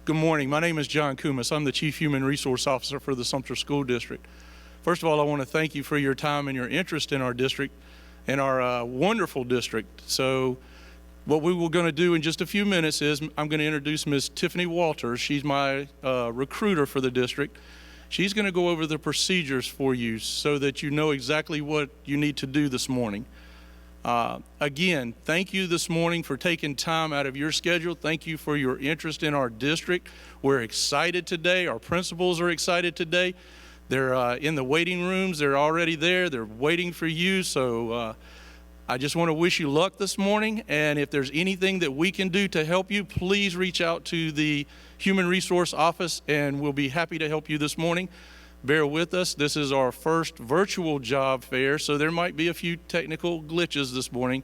Good morning. My name is John Kumis. I'm the Chief Human Resource Officer for the Sumter School District. First of all, I want to thank you for your time and your interest in our district and our wonderful district. So what we were going to do in just a few minutes is I'm going to introduce Ms. Tiffany Walters. She's my recruiter for the district. She's going to go over the procedures for you so that you know exactly what you need to do this morning. Again, thank you this morning for taking time out of your schedule. Thank you for your interest in our district. We're excited today. Our principals are excited today. They're in the waiting rooms. They're already there. They're waiting for you. So I just want to wish you luck this morning. And if there's anything that we can do to help you, please reach out to the Human Resource Office, and we'll be happy to help you this morning. Bear with us. This is our first virtual job fair, so there might be a few technical glitches this morning.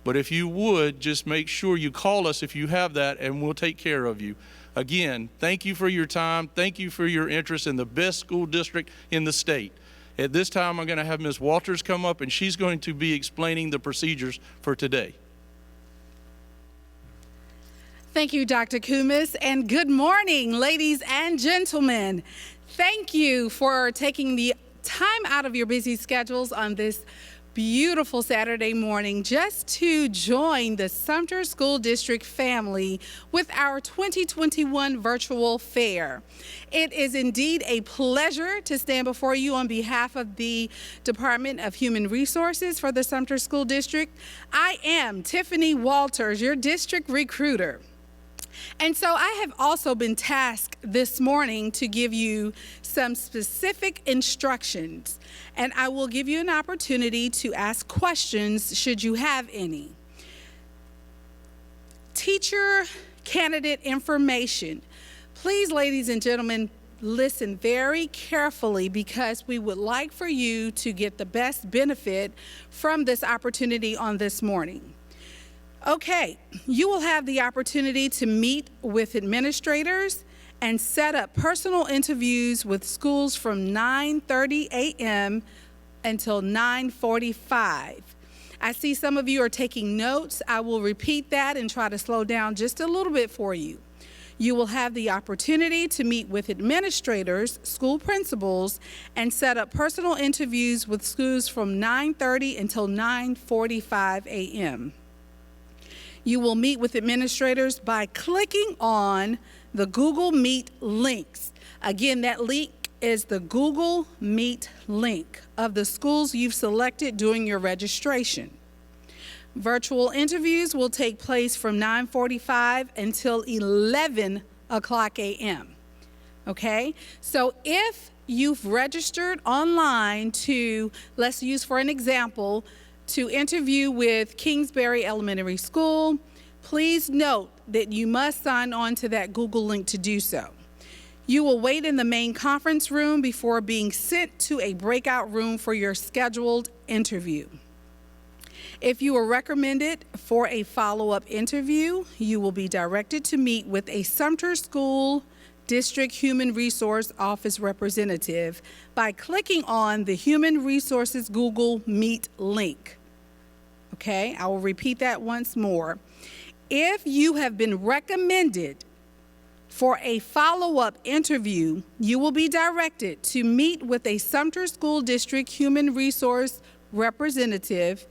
But if you would, just make sure you call us if you have that, and we'll take care of you. Again, thank you for your time. Thank you for your interest in the best school district in the state. At this time, I'm going to have Ms. Walters come up, and she's going to be explaining the procedures for today. Thank you, Dr. Kumis, and good morning, ladies and gentlemen. Thank you for taking the time out of your busy schedules on this beautiful Saturday morning just to join the Sumter School District family with our 2021 virtual fair. It is indeed a pleasure to stand before you on behalf of the Department of Human Resources for the Sumter School District. I am Tiffany Walters, your district recruiter. And so I have also been tasked this morning to give you some specific instructions, and I will give you an opportunity to ask questions should you have any. Teacher candidate information. Please, ladies and gentlemen, listen very carefully because we would like for you to get the best benefit from this opportunity on this morning. Okay, you will have the opportunity to meet with administrators and set up personal interviews with schools from 9:30 a.m. until 9:45. I see some of you are taking notes. I will repeat that and try to slow down just a little bit for you. You will have the opportunity to meet with administrators, school principals, and set up personal interviews with schools from 9:30 until 9:45 a.m. You will meet with administrators by clicking on the Google Meet links. Again, that link is the Google Meet link of the schools you've selected during your registration. Virtual interviews will take place from 9:45 until 11 o'clock a.m. Okay? So if you've registered online to, let's use for an example, to interview with Kingsbury Elementary School, please note that you must sign on to that Google link to do so. You will wait in the main conference room before being sent to a breakout room for your scheduled interview. If you are recommended for a follow-up interview, you will be directed to meet with a Sumter School District Human Resource Office representative by clicking on the Human Resources Google Meet link. Okay, I will repeat that once more. If you have been recommended for a follow-up interview, you will be directed to meet with a Sumter School District Human Resource representative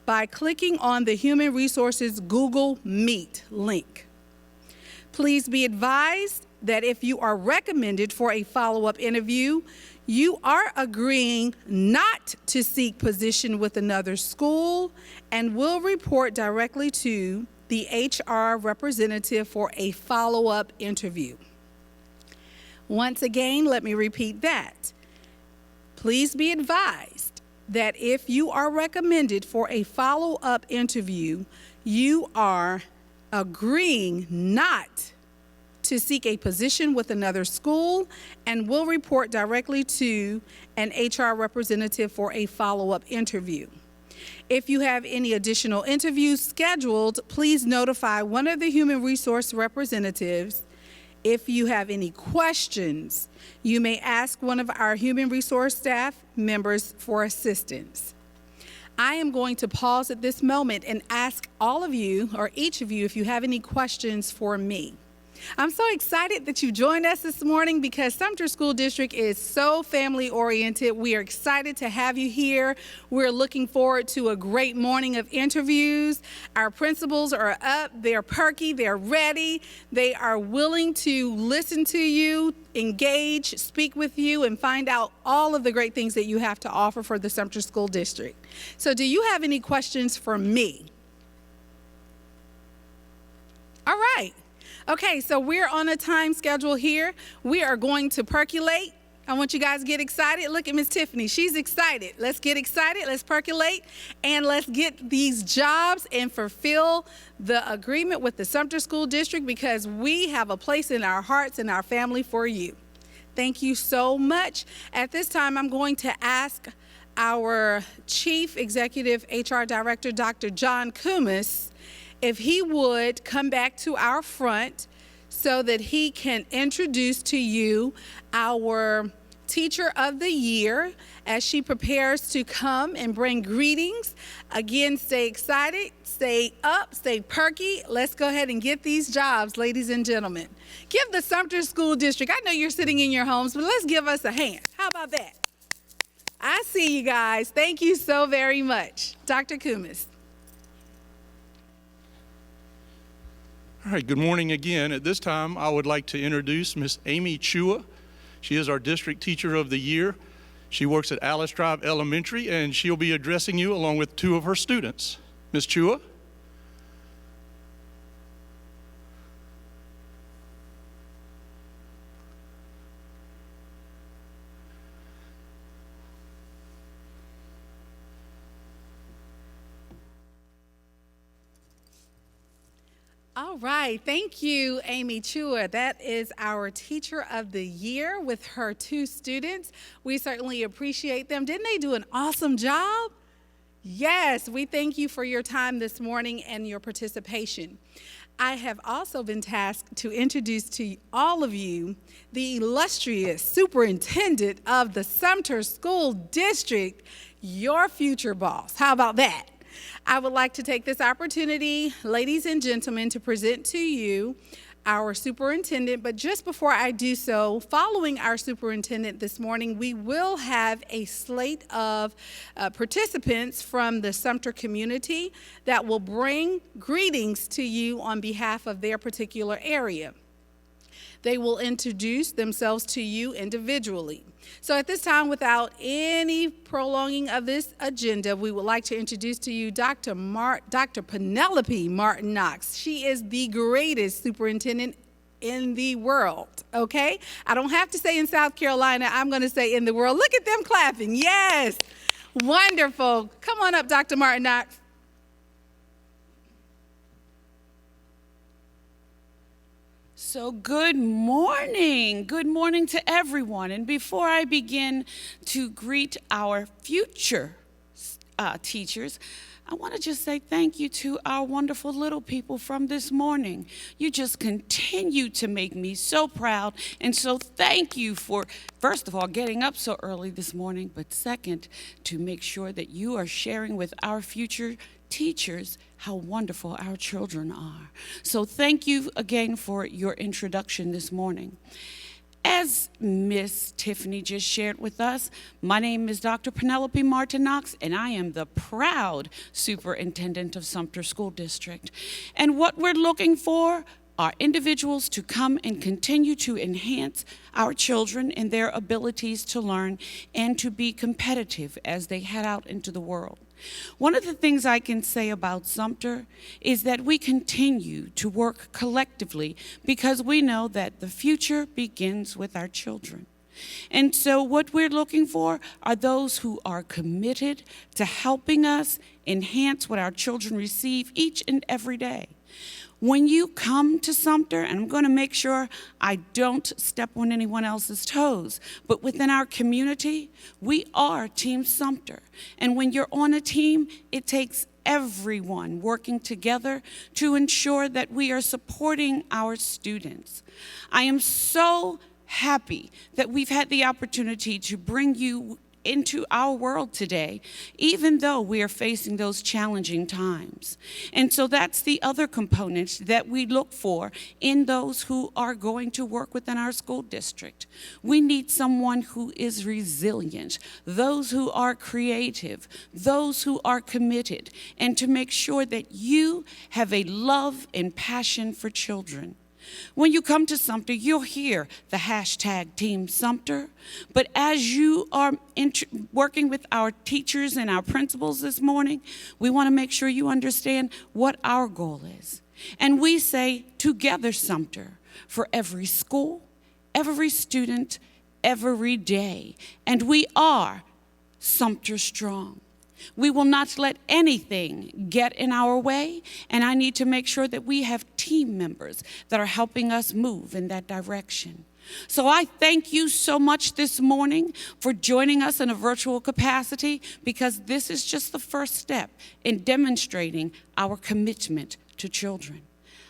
by clicking on the Human Resources Google Meet link. Please be advised that if you are recommended for a follow-up interview, you are agreeing not to seek position with another school and will report directly to the HR representative for a follow-up interview. Once again, let me repeat that. Please be advised that if you are recommended for a follow-up interview, you are agreeing not to seek a position with another school and will report directly to an HR representative for a follow-up interview. If you have any additional interviews scheduled, please notify one of the human resource representatives. If you have any questions, you may ask one of our human resource staff members for assistance. I am going to pause at this moment and ask all of you, or each of you, if you have any questions for me. I'm so excited that you joined us this morning because Sumter School District is so family-oriented. We are excited to have you here. We're looking forward to a great morning of interviews. Our principals are up, they're perky, they're ready. They are willing to listen to you, engage, speak with you, and find out all of the great things that you have to offer for the Sumter School District. So do you have any questions for me? All right. Okay, so we're on a time schedule here. We are going to percolate. I want you guys to get excited. Look at Miss Tiffany. She's excited. Let's get excited. Let's percolate, and let's get these jobs and fulfill the agreement with the Sumter School District because we have a place in our hearts and our family for you. Thank you so much. At this time, I'm going to ask our Chief Executive HR Director, Dr. John Kumis, if he would come back to our front so that he can introduce to you our Teacher of the Year as she prepares to come and bring greetings. Again, stay excited, stay up, stay perky. Let's go ahead and get these jobs, ladies and gentlemen. Give the Sumter School District, I know you're sitting in your homes, but let's give us a hand. How about that? I see you guys. Thank you so very much. Dr. Kumis. All right, good morning again. At this time, I would like to introduce Miss Amy Chua. She is our District Teacher of the Year. She works at Alice Drive Elementary, and she'll be addressing you along with two of her students. Miss Chua. All right, thank you, Amy Chua. That is our Teacher of the Year with her two students. We certainly appreciate them. Didn't they do an awesome job? Yes, we thank you for your time this morning and your participation. I have also been tasked to introduce to all of you the illustrious superintendent of the Sumter School District, your future boss. How about that? I would like to take this opportunity, ladies and gentlemen, to present to you our superintendent. But just before I do so, following our superintendent this morning, we will have a slate of participants from the Sumter community that will bring greetings to you on behalf of their particular area. They will introduce themselves to you individually. So at this time, without any prolonging of this agenda, we would like to introduce to you Dr. Penelope Martin Knox. She is the greatest superintendent in the world, okay? I don't have to say in South Carolina, I'm gonna say in the world. Look at them clapping, yes. Wonderful. Come on up, Dr. Martin Knox. So good morning to everyone. And before I begin to greet our future teachers, I want to just say thank you to our wonderful little people from this morning. You just continue to make me so proud. And so thank you for, first of all, getting up so early this morning, but second, to make sure that you are sharing with our future teachers how wonderful our children are. So thank you again for your introduction this morning. As Miss Tiffany just shared with us, my name is Dr. Penelope Martin Knox, and I am the proud superintendent of Sumter School District. And what we're looking for are individuals to come and continue to enhance our children and their abilities to learn and to be competitive as they head out into the world. One of the things I can say about Sumter is that we continue to work collectively because we know that the future begins with our children. And so what we're looking for are those who are committed to helping us enhance what our children receive each and every day. When you come to Sumter, and I'm going to make sure I don't step on anyone else's toes, but within our community, we are Team Sumter. And when you're on a team, it takes everyone working together to ensure that we are supporting our students. I am so happy that we've had the opportunity to bring you into our world today, even though we are facing those challenging times. And so that's the other component that we look for in those who are going to work within our school district. We need someone who is resilient, those who are creative, those who are committed, and to make sure that you have a love and passion for children. When you come to Sumter, you'll hear the hashtag Team Sumter, but as you are working with our teachers and our principals this morning, we want to make sure you understand what our goal is. And we say, together Sumter, for every school, every student, every day. And we are Sumter strong. We will not let anything get in our way, and I need to make sure that we have team members that are helping us move in that direction. So I thank you so much this morning for joining us in a virtual capacity, because this is just the first step in demonstrating our commitment to children.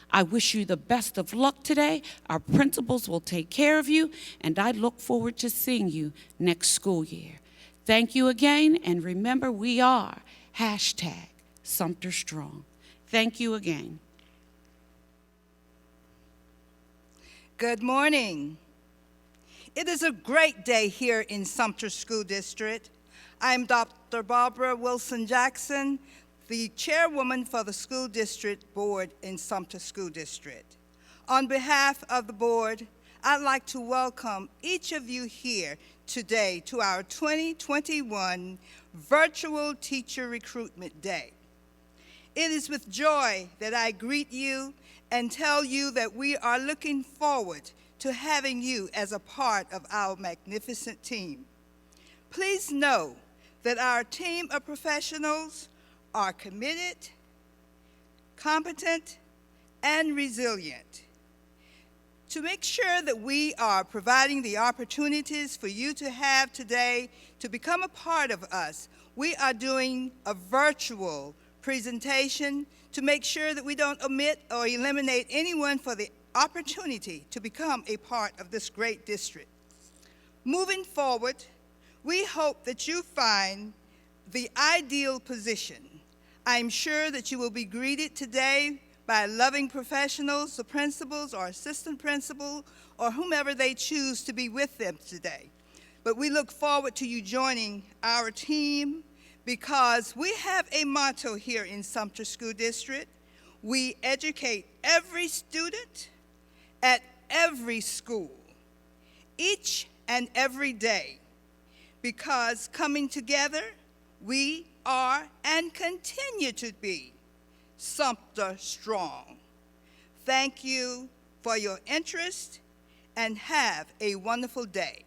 I wish you the best of luck today. Our principals will take care of you, and I look forward to seeing you next school year. Thank you again, and remember, we are hashtag Sumter Strong. Thank you again. Good morning. It is a great day here in Sumter School District. I'm Dr. Barbara Wilson Jackson, the chairwoman for the School District Board in Sumter School District. On behalf of the board, I'd like to welcome each of you here today to our 2021 Virtual Teacher Recruitment Day. It is with joy that I greet you and tell you that we are looking forward to having you as a part of our magnificent team. Please know that our team of professionals are committed, competent, and resilient. To make sure that we are providing the opportunities for you to have today to become a part of us, we are doing a virtual presentation to make sure that we don't omit or eliminate anyone for the opportunity to become a part of this great district. Moving forward, we hope that you find the ideal position. I'm sure that you will be greeted today by loving professionals, the principals or assistant principal, or whomever they choose to be with them today. But we look forward to you joining our team, because we have a motto here in Sumter School District. We educate every student at every school, each and every day, because coming together, we are and continue to be Sumter strong. Thank you for your interest, and have a wonderful day.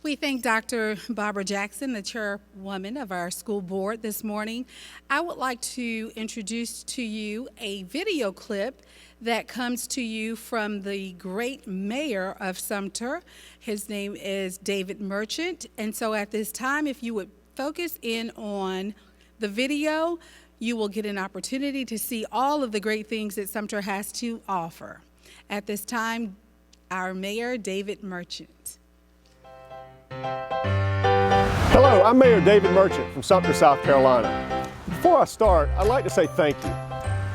We thank Dr. Barbara Jackson, the chairwoman of our school board this morning. I would like to introduce to you a video clip that comes to you from the great mayor of Sumter. His name is David Merchant. And so at this time, if you would focus in on the video, you will get an opportunity to see all of the great things that Sumter has to offer. At this time, our mayor, David Merchant. Hello, I'm Mayor David Merchant from Sumter, South Carolina. Before I start, I'd like to say thank you.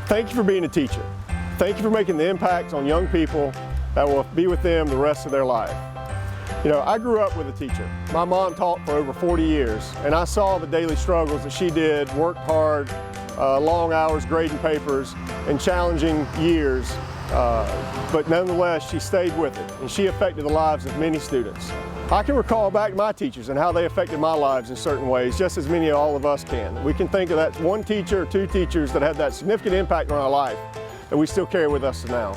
Thank you for being a teacher. Thank you for making the impact on young people that will be with them the rest of their life. You know, I grew up with a teacher. My mom taught for over 40 years, and I saw the daily struggles that she did, worked hard, long hours grading papers, and challenging years. But nonetheless, she stayed with it, and she affected the lives of many students. I can recall back my teachers and how they affected my lives in certain ways, just as many of all of us can. We can think of that one teacher or two teachers that had that significant impact on our life that we still carry with us now.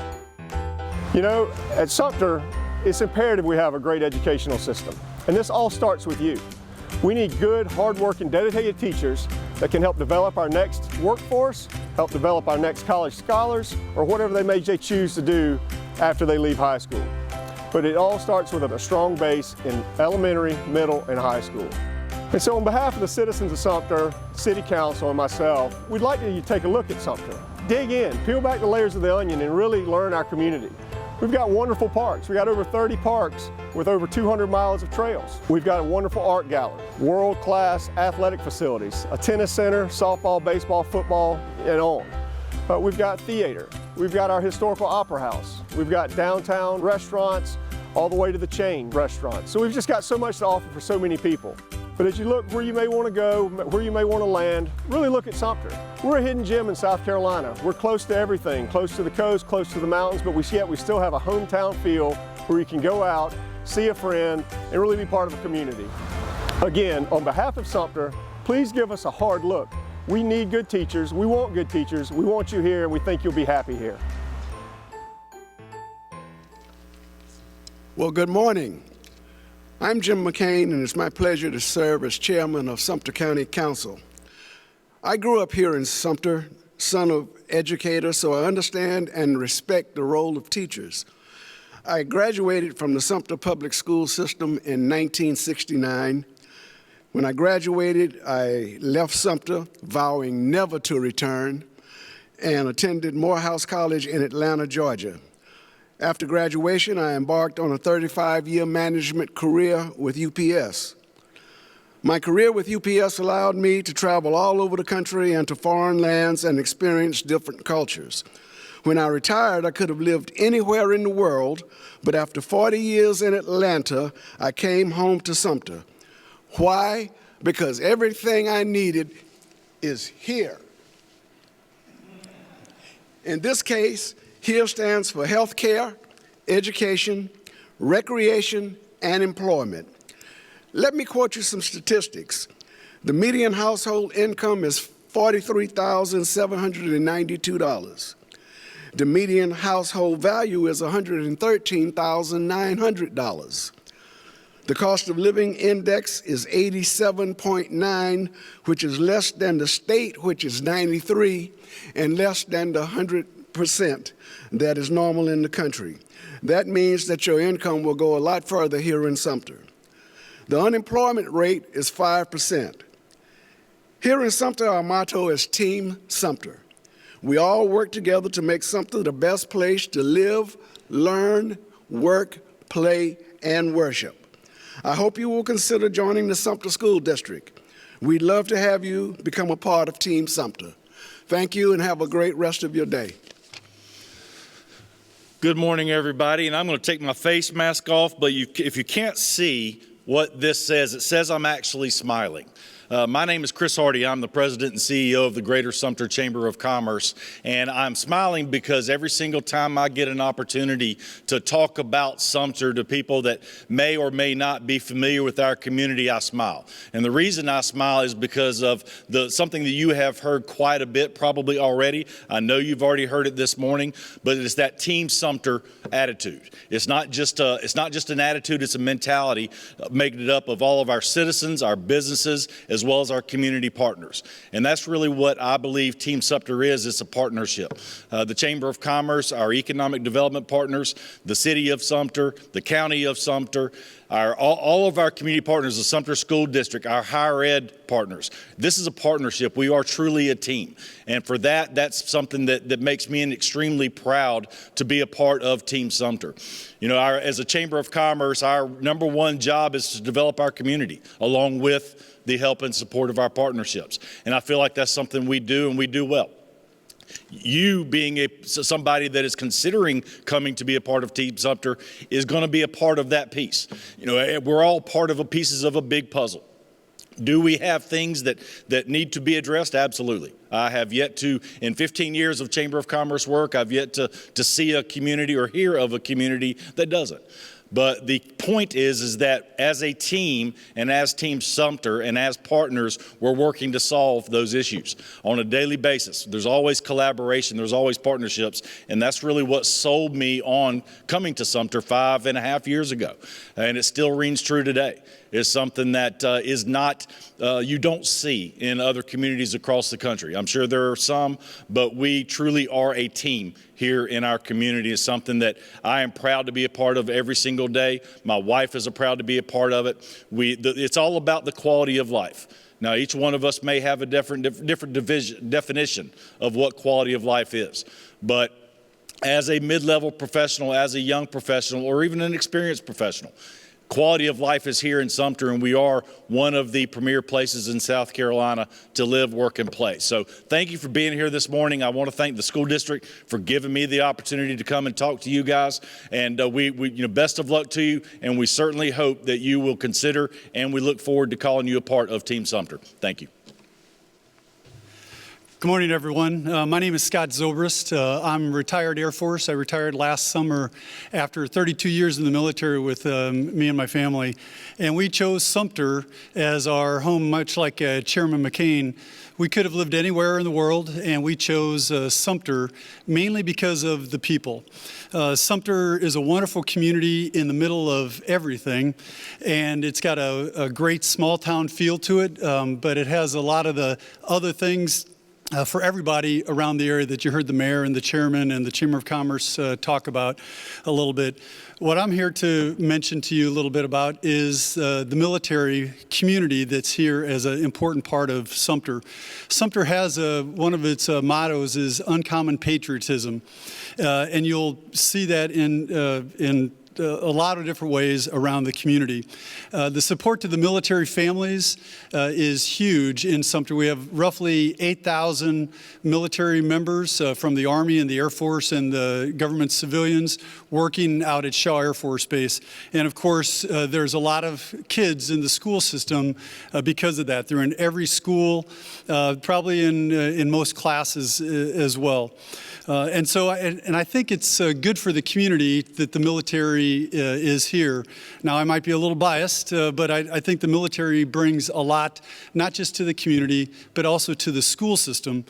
You know, at Sumter, it's imperative we have a great educational system, and this all starts with you. We need good, hard-working, dedicated teachers that can help develop our next workforce, help develop our next college scholars, or whatever they may choose to do after they leave high school. But it all starts with a strong base in elementary, middle, and high school. And so on behalf of the citizens of Sumter, City Council, and myself, we'd like you to take a look at Sumter. Dig in, peel back the layers of the onion, and really learn our community. We've got wonderful parks. We got over 30 parks with over 200 miles of trails. We've got a wonderful art gallery, world-class athletic facilities, a tennis center, softball, baseball, football, and on. We've got theater. We've got our historical opera house. We've got downtown restaurants all the way to the chain restaurants. So we've just got so much to offer for so many people. But as you look where you may want to go, where you may want to land, really look at Sumter. We're a hidden gem in South Carolina. We're close to everything, close to the coast, close to the mountains, but yet we still have a hometown feel where you can go out, see a friend, and really be part of a community. Again, on behalf of Sumter, please give us a hard look. We need good teachers. We want good teachers. We want you here, and we think you'll be happy here. Well, good morning. I'm Jim McCain, and it's my pleasure to serve as chairman of Sumter County Council. I grew up here in Sumter, son of educators, so I understand and respect the role of teachers. I graduated from the Sumter Public School System in 1969. When I graduated, I left Sumter, vowing never to return, and attended Morehouse College in Atlanta, Georgia. After graduation, I embarked on a 35-year management career with UPS. My career with UPS allowed me to travel all over the country and to foreign lands and experience different cultures. When I retired, I could have lived anywhere in the world, but after 40 years in Atlanta, I came home to Sumter. Why? Because everything I needed is here. In this case, HERE stands for healthcare, education, recreation, and employment. Let me quote you some statistics. The median household income is $43,792. The median household value is $113,900. The cost of living index is 87.9, which is less than the state, which is 93, and less than the 100% that is normal in the country. That means that your income will go a lot further here in Sumter. The unemployment rate is 5%. Here in Sumter, our motto is Team Sumter. We all work together to make Sumter the best place to live, learn, work, play, and worship. I hope you will consider joining the Sumter School District. We'd love to have you become a part of Team Sumter. Thank you and have a great rest of your day. Good morning, everybody, and I'm going to take my face mask off, but if you can't see what this says, it says I'm actually smiling. My name is Chris Hardy. I'm the president and CEO of the Greater Sumter Chamber of Commerce, and I'm smiling because every single time I get an opportunity to talk about Sumter to people that may or may not be familiar with our community, I smile. And the reason I smile is because of something that you have heard quite a bit probably already. I know you've already heard it this morning, but it's that Team Sumter attitude. It's not just an attitude, it's a mentality making it up of all of our citizens, our businesses, as well as our community partners. And that's really what I believe Team Sumter is. It's a partnership. The Chamber of Commerce, our economic development partners, the city of Sumter, the county of Sumter, all of our community partners, the Sumter School District, our higher ed partners. This is a partnership. We are truly a team. And for that, that's something that makes me extremely proud to be a part of Team Sumter. You know, as a Chamber of Commerce, our number one job is to develop our community along with the help and support of our partnerships. And I feel like that's something we do and we do well. You being somebody that is considering coming to be a part of Team Sumter is going to be a part of that piece. You know, we're all part of pieces of a big puzzle. Do we have things that need to be addressed? Absolutely. I have yet to, in 15 years of Chamber of Commerce work, I've yet to see a community or hear of a community that doesn't. But the point is that as a team and as Team Sumter and as partners, we're working to solve those issues on a daily basis. There's always collaboration, there's always partnerships, and that's really what sold me on coming to Sumter 5.5 years ago. And it still rings true today. It's something that is not, you don't see in other communities across the country. I'm sure there are some, but we truly are a team here in our community. It's something that I am proud to be a part of every single day. My wife is proud to be a part of it. It's all about the quality of life. Now, each one of us may have a different definition of what quality of life is, but as a mid-level professional, as a young professional, or even an experienced professional. Quality of life is here in Sumter, and we are one of the premier places in South Carolina to live, work, and play. So thank you for being here this morning. I want to thank the school district for giving me the opportunity to come and talk to you guys. And best of luck to you, and we certainly hope that you will consider, and we look forward to calling you a part of Team Sumter. Thank you. Good morning, everyone. My name is Scott Zobrist. I'm retired Air Force. I retired last summer after 32 years in the military with me and my family. And we chose Sumter as our home, much like Chairman McCain. We could have lived anywhere in the world, and we chose Sumter mainly because of the people. Sumter is a wonderful community in the middle of everything, and it's got a great small town feel to it, but it has a lot of the other things for everybody around the area that you heard the mayor and the chairman and the Chamber of Commerce talk about a little bit. What I'm here to mention to you a little bit about is the military community that's here as an important part of Sumter. Sumter has one of its mottos is uncommon patriotism, and you'll see that in a lot of different ways around the community. The support to the military families is huge in Sumter. We have roughly 8,000 military members from the Army and the Air Force and the government civilians working out at Shaw Air Force Base. And of course, there's a lot of kids in the school system because of that. They're in every school, probably in most classes as well. And I think it's good for the community that the military is here. Now, I might be a little biased, but I think the military brings a lot, not just to the community, but also to the school system.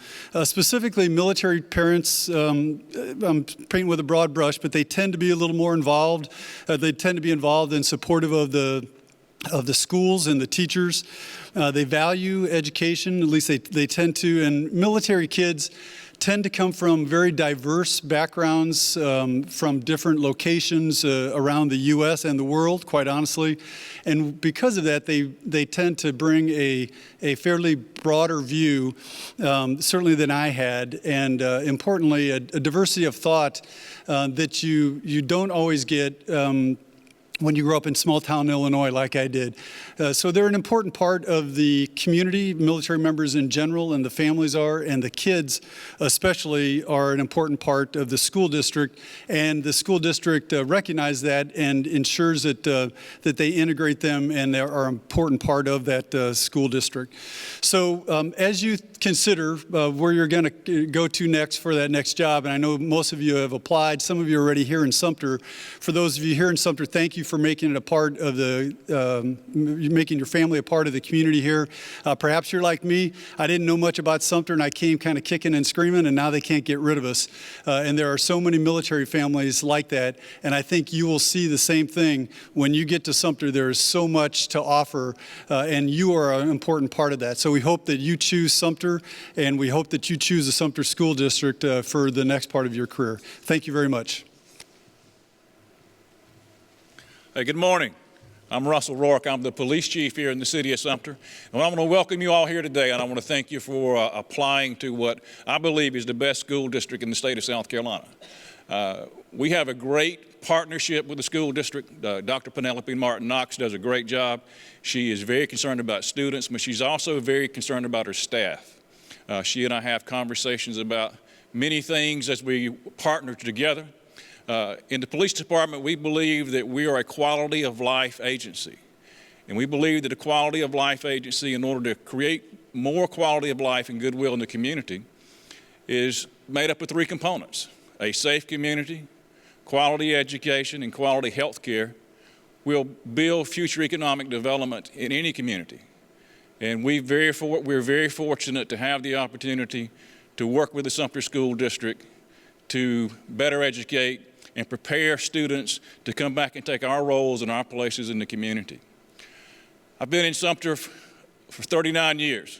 Specifically, military parents, I'm painting with a broad brush, but they tend to be a little more involved. They tend to be involved and supportive of the schools and the teachers. They value education, at least they tend to, and military kids tend to come from very diverse backgrounds, from different locations around the U.S. and the world, quite honestly. And because of that, they tend to bring a fairly broader view, certainly than I had, and importantly, a diversity of thought that you don't always get when you grew up in small town Illinois like I did. So they're an important part of the community, military members in general, and the families are, and the kids especially are an important part of the school district. And the school district recognizes that and ensures that they integrate them and they are an important part of that school district. So as you consider where you're going to go to next for that next job, and I know most of you have applied, some of you are already here in Sumter. For those of you here in Sumter, thank you for making it a part of making your family a part of the community here. Perhaps you're like me. I didn't know much about Sumter, and I came kind of kicking and screaming, and now they can't get rid of us. And there are so many military families like that, and I think you will see the same thing when you get to Sumter. There is so much to offer, and you are an important part of that. So we hope that you choose Sumter, and we hope that you choose the Sumter School District for the next part of your career. Thank you very much. Hey, good morning. I'm Russell Rourke. I'm the police chief here in the city of Sumter. And I want to welcome you all here today, and I want to thank you for applying to what I believe is the best school district in the state of South Carolina. We have a great partnership with the school district. Dr. Penelope Martin Knox does a great job. She is very concerned about students, but she's also very concerned about her staff. She and I have conversations about many things as we partner together. In the police department, we believe that we are a quality of life agency. And we believe that a quality of life agency, in order to create more quality of life and goodwill in the community, is made up of three components: a safe community, quality education, and quality health care will build future economic development in any community. And we're very fortunate to have the opportunity to work with the Sumter School District to better educate and prepare students to come back and take our roles and our places in the community. I've been in Sumter for 39 years.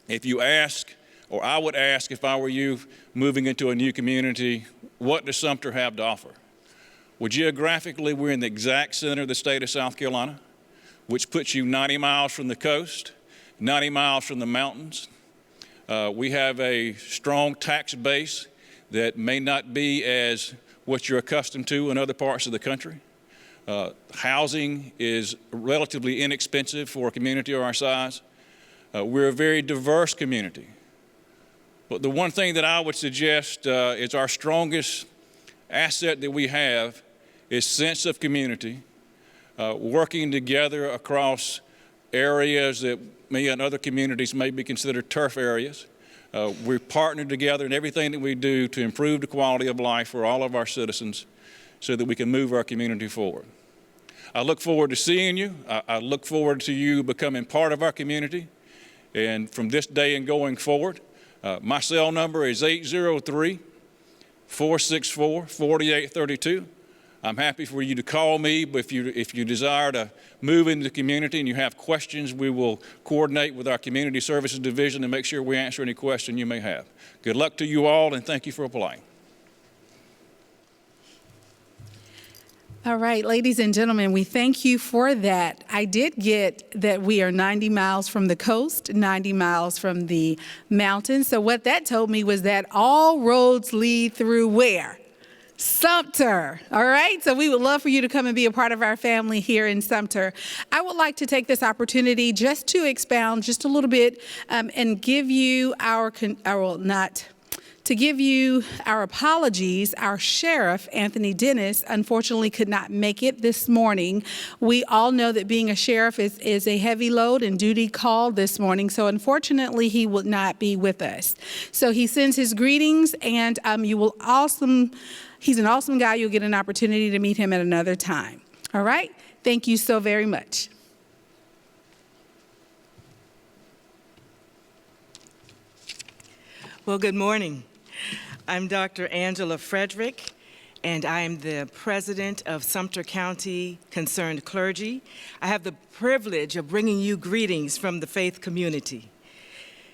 If you ask, or I would ask if I were you moving into a new community, what does Sumter have to offer? Well, geographically, we're in the exact center of the state of South Carolina, which puts you 90 miles from the coast, 90 miles from the mountains. We have a strong tax base that may not be as what you're accustomed to in other parts of the country. Housing is relatively inexpensive for a community of our size. We're a very diverse community. But the one thing that I would suggest is our strongest asset that we have is sense of community, working together across areas that in other communities may be considered turf areas. We partner together in everything that we do to improve the quality of life for all of our citizens so that we can move our community forward. I look forward to seeing you. I look forward to you becoming part of our community. And from this day and going forward, my cell number is 803-464-4832. I'm happy for you to call me, but if you desire to move into the community and you have questions, we will coordinate with our Community Services Division and make sure we answer any question you may have. Good luck to you all, and thank you for applying. All right, ladies and gentlemen, we thank you for that. I did get that we are 90 miles from the coast, 90 miles from the mountains. So what that told me was that all roads lead through where? Sumter. All right. So we would love for you to come and be a part of our family here in Sumter. I would like to take this opportunity just to expound just a little bit and give you our apologies. Our sheriff, Anthony Dennis, unfortunately could not make it this morning. We all know that being a sheriff is a heavy load and duty call this morning. So unfortunately, he will not be with us. So he sends his greetings, and he's an awesome guy. You'll get an opportunity to meet him at another time. All right? Thank you so very much. Well, good morning. I'm Dr. Angela Frederick, and I am the president of Sumter County Concerned Clergy. I have the privilege of bringing you greetings from the faith community.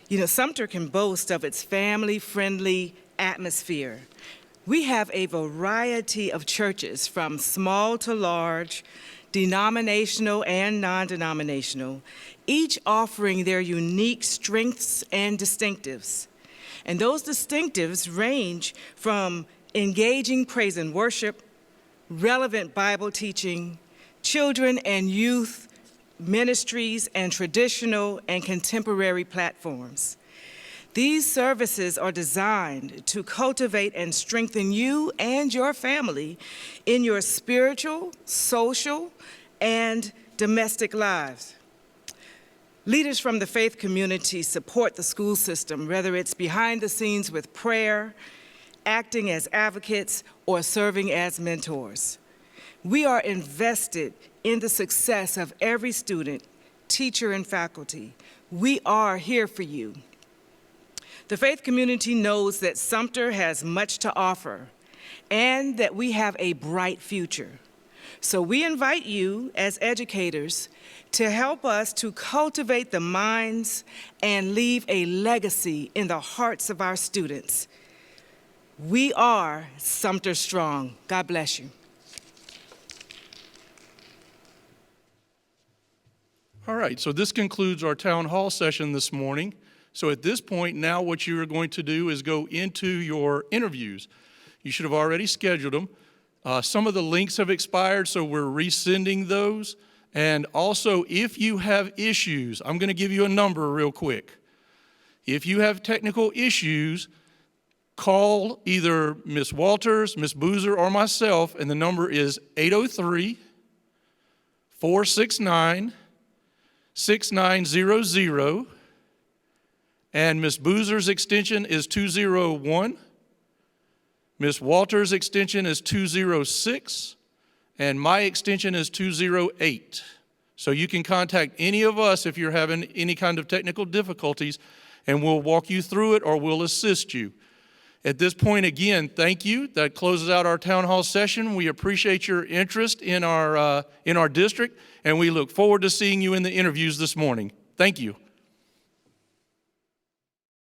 You know, Sumter can boast of its family-friendly atmosphere. We have a variety of churches from small to large, denominational and non-denominational, each offering their unique strengths and distinctives. And those distinctives range from engaging praise and worship, relevant Bible teaching, children and youth ministries, and traditional and contemporary platforms. These services are designed to cultivate and strengthen you and your family in your spiritual, social, and domestic lives. Leaders from the faith community support the school system, whether it's behind the scenes with prayer, acting as advocates, or serving as mentors. We are invested in the success of every student, teacher, and faculty. We are here for you. The faith community knows that Sumter has much to offer and that we have a bright future. So we invite you as educators to help us to cultivate the minds and leave a legacy in the hearts of our students. We are Sumter Strong. God bless you. All right, so this concludes our town hall session this morning. So at this point, now what you are going to do is go into your interviews. You should have already scheduled them. Some of the links have expired, so we're resending those. And also, if you have issues, I'm going to give you a number real quick. If you have technical issues, call either Ms. Walters, Ms. Boozer, or myself, and the number is 803-469-6900. And Ms. Boozer's extension is 201. Ms. Walters' extension is 206. And my extension is 208. So you can contact any of us if you're having any kind of technical difficulties, and we'll walk you through it or we'll assist you. At this point, again, thank you. That closes out our town hall session. We appreciate your interest in our district, and we look forward to seeing you in the interviews this morning. Thank you.